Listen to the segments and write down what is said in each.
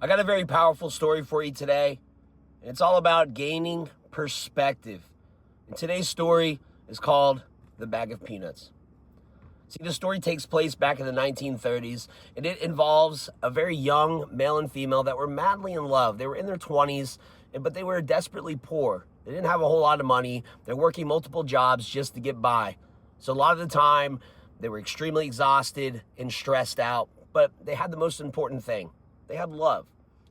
I got a very powerful story for you today, and it's all about gaining perspective. And today's story is called The Bag of Peanuts. See, the story takes place back in the 1930s, and it involves a very young male and female that were madly in love. They were in their 20s, but they were desperately poor. They didn't have a whole lot of money. They're working multiple jobs just to get by. So a lot of the time, they were extremely exhausted and stressed out, but they had the most important thing. They had love.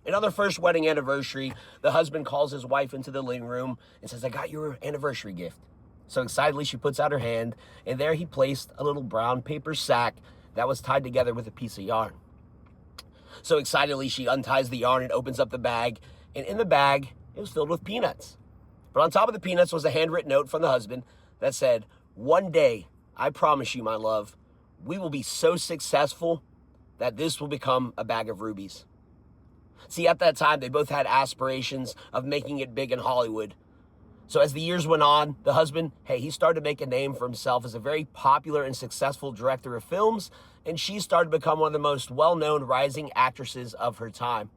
And on their first wedding anniversary, the husband calls his wife into the living room and says, "I got your anniversary gift." So excitedly, she puts out her hand, and there he placed a little brown paper sack that was tied together with a piece of yarn. So excitedly, she unties the yarn and opens up the bag, and in the bag, it was filled with peanuts. But on top of the peanuts was a handwritten note from the husband that said, "One day, I promise you, my love, we will be so successful that this will become a bag of rubies." See, at that time, they both had aspirations of making it big in Hollywood. So as the years went on, the husband, he started to make a name for himself as a very popular and successful director of films, and she started to become one of the most well-known rising actresses of her time.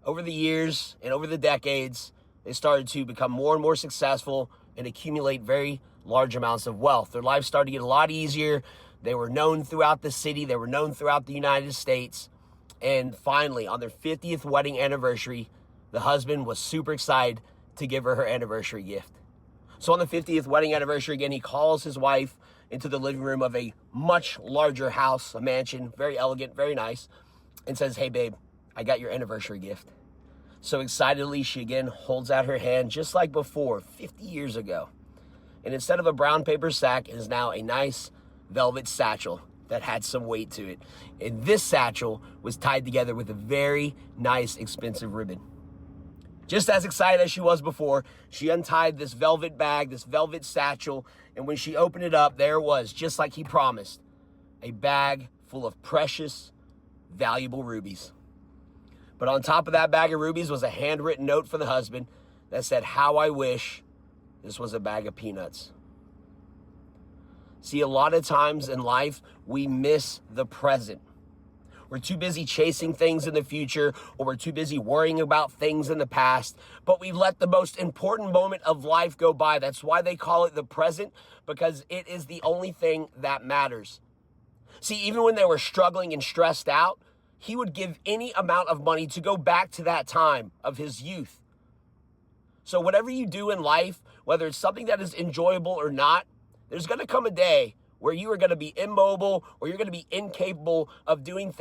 Over the years and over the decades, they started to become more and more successful and accumulate very large amounts of wealth. Their lives started to get a lot easier. They were known throughout the city. They were known throughout the United States. And finally, on their 50th wedding anniversary, the husband was super excited to give her anniversary gift. So on the 50th wedding anniversary, again, he calls his wife into the living room of a much larger house, a mansion, very elegant, very nice, and says, "Hey, babe, I got your anniversary gift." So excitedly, she again holds out her hand just like before, 50 years ago. And instead of a brown paper sack, it is now a nice velvet satchel that had some weight to it. And this satchel was tied together with a very nice, expensive ribbon. Just as excited as she was before, she untied this velvet bag, this velvet satchel, and when she opened it up, there it was, just like he promised, a bag full of precious, valuable rubies. But on top of that bag of rubies was a handwritten note for the husband that said, "How I wish this was a bag of peanuts." See, a lot of times in life, we miss the present. We're too busy chasing things in the future, or we're too busy worrying about things in the past, but we let the most important moment of life go by. That's why they call it the present, because it is the only thing that matters. See, even when they were struggling and stressed out, he would give any amount of money to go back to that time of his youth. So whatever you do in life, whether it's something that is enjoyable or not, there's going to come a day where you are going to be immobile or you're going to be incapable of doing things